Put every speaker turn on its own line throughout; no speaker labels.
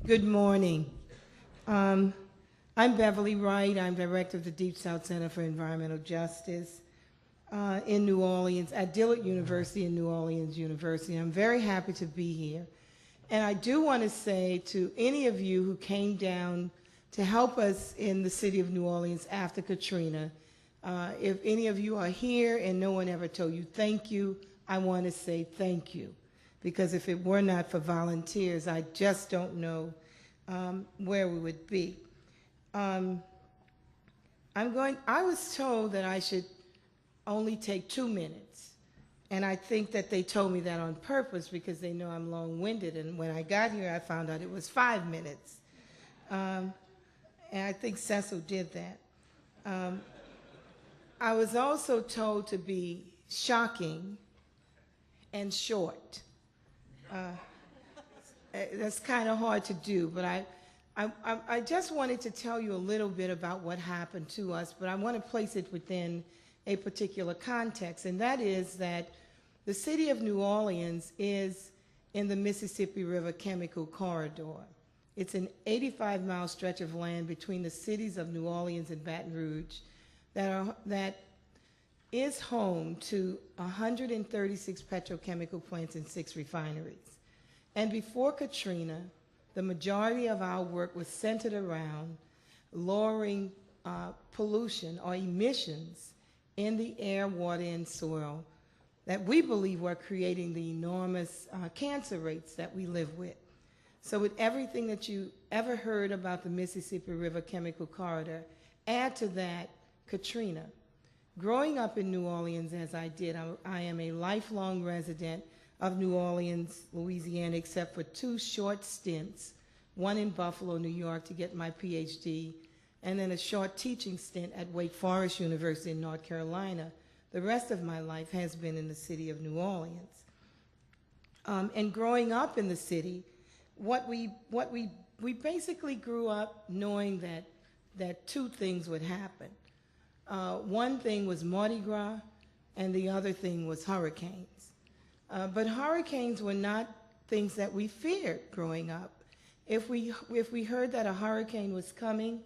Good morning. I'm Beverly Wright. I'm director of the Deep South Center for Environmental Justice in New Orleans, at Dillard University and New Orleans University. I'm very happy to be here. And I do want to say to any of you who came down to help us in the city of New Orleans after Katrina, if any of you are here and no one ever told you thank you, I want to say thank you. Because if it were not for volunteers, I just don't know where we would be. I was told that I should only take 2 minutes. And I think that they told me that on purpose because they know I'm long-winded. And when I got here, I found out it was 5 minutes. And I think Cecil did that. I was also told to be shocking and short. That's kind of hard to do, but I just wanted to tell you a little bit about what happened to us, but I want to place it within a particular context, and that is that the city of New Orleans is in the Mississippi River Chemical Corridor. It's an 85-mile stretch of land between the cities of New Orleans and Baton Rouge that is home to 136 petrochemical plants and 6 refineries. And before Katrina, the majority of our work was centered around lowering pollution or emissions in the air, water, and soil that we believe were creating the enormous cancer rates that we live with. So with everything that you ever heard about the Mississippi River Chemical Corridor, add to that Katrina. Growing up in New Orleans as I did, I am a lifelong resident of New Orleans, Louisiana, except for 2 short stints, one in Buffalo, New York to get my PhD, and then a short teaching stint at Wake Forest University in North Carolina. The rest of my life has been in the city of New Orleans. And growing up in the city, we basically grew up knowing that 2 things would happen. One thing was Mardi Gras, and the other thing was hurricanes. But hurricanes were not things that we feared growing up. If we heard that a hurricane was coming,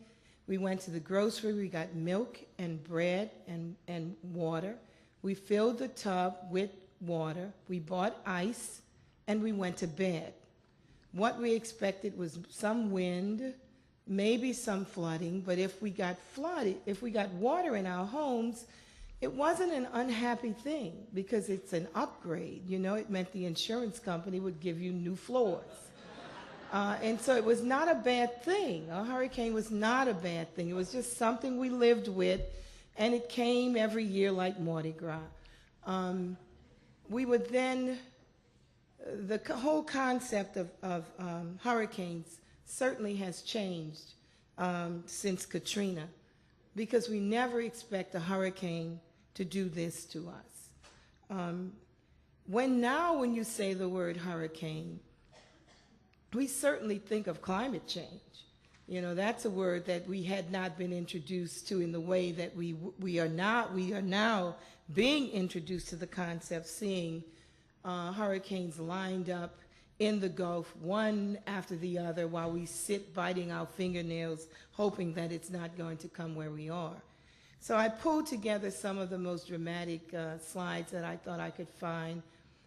we went to the grocery, we got milk and bread and water. We filled the tub with water, we bought ice, and we went to bed. What we expected was some wind, maybe some flooding, but if we got water in our homes, it wasn't an unhappy thing because it's an upgrade. You know, it meant the insurance company would give you new floors. And so it was not a bad thing. A hurricane was not a bad thing. It was just something we lived with, and it came every year like Mardi Gras. We would then, the whole concept of hurricanes certainly has changed since Katrina, because we never expect a hurricane to do this to us. When you say the word hurricane, we certainly think of climate change. You know, that's a word that we had not been introduced to in the way that we are now being introduced to the concept, seeing hurricanes lined up in the Gulf, one after the other, while we sit biting our fingernails, hoping that it's not going to come where we are. So I pulled together some of the most dramatic slides that I thought I could find.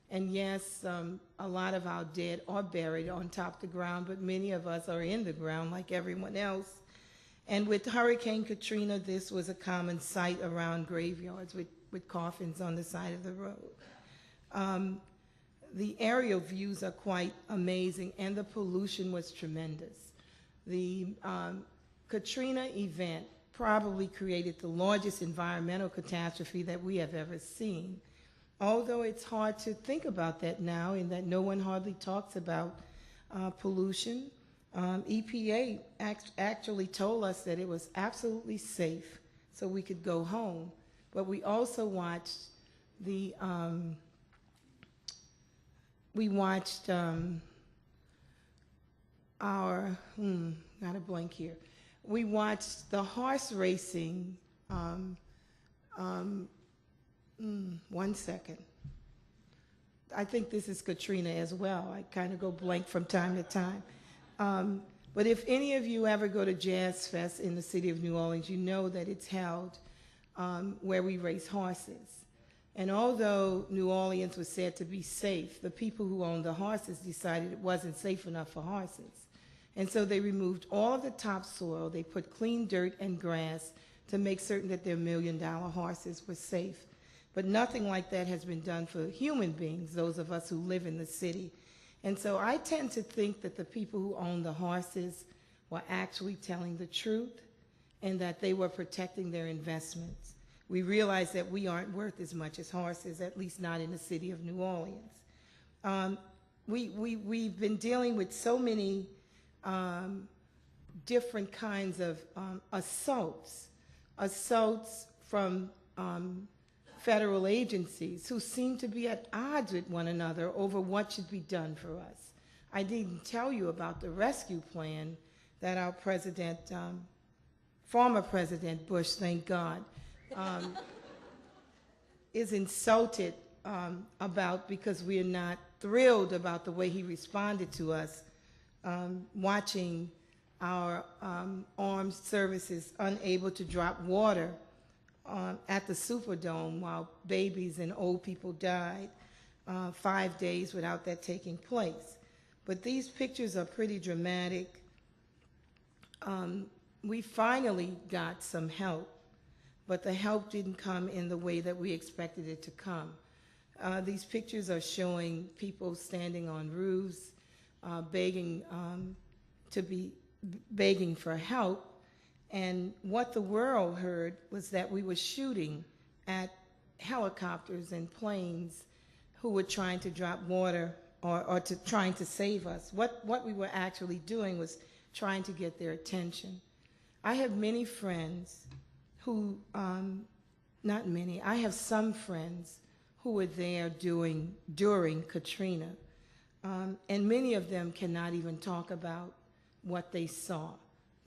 And yes, a lot of our dead are buried on top of the ground, but many of us are in the ground like everyone else. And with Hurricane Katrina, this was a common sight around graveyards with coffins on the side of the road. The aerial views are quite amazing, and the pollution was tremendous. The Katrina event probably created the largest environmental catastrophe that we have ever seen. Although it's hard to think about that now, in that no one hardly talks about pollution. EPA actually told us that it was absolutely safe, so we could go home. But we also watched got a blank here. We watched the horse racing, 1 second. I think this is Katrina as well. I kind of go blank from time to time. But if any of you ever go to Jazz Fest in the city of New Orleans, you know that it's held where we race horses. And although New Orleans was said to be safe, the people who owned the horses decided it wasn't safe enough for horses. And so they removed all of the topsoil. They put clean dirt and grass to make certain that their $1 million horses were safe. But nothing like that has been done for human beings, those of us who live in the city. And so I tend to think that the people who own the horses were actually telling the truth and that they were protecting their investments. We realize that we aren't worth as much as horses, at least not in the city of New Orleans. We've been dealing with so many different kinds of assaults from federal agencies who seem to be at odds with one another over what should be done for us. I didn't tell you about the rescue plan that our president, former President Bush, thank God, is insulted about because we are not thrilled about the way he responded to us, watching our armed services unable to drop water at the Superdome while babies and old people died 5 days without that taking place. But these pictures are pretty dramatic. We finally got some help, but the help didn't come in the way that we expected it to come. These pictures are showing people standing on roofs, begging for help. And what the world heard was that we were shooting at helicopters and planes who were trying to drop water or trying to save us. What we were actually doing was trying to get their attention. I have many friends who, not many, I have some friends who were there during Katrina, and many of them cannot even talk about what they saw.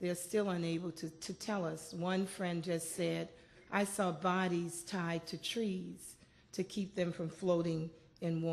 They're still unable to tell us. One friend just said, I saw bodies tied to trees to keep them from floating in water.